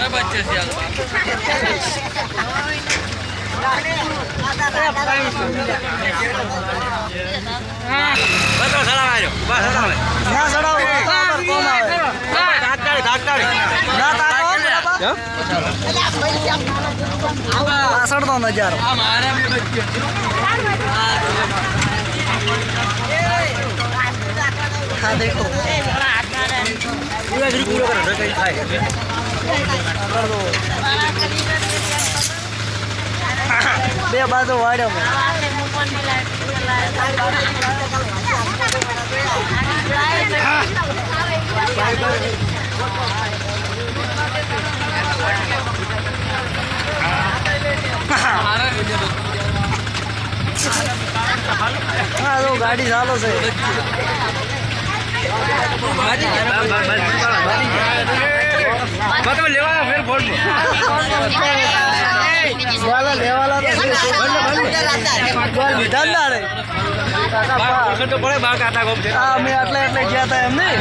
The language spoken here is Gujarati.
મારા બચ્ચે છે પાછળનો નજારો હા દેખો બે બાજુ વાડ્યો હા તો ગાડી ચાલો છે લેવાના ફેર ફોન લેવાલા અમે એટલે ગયા હતા એમ નહીં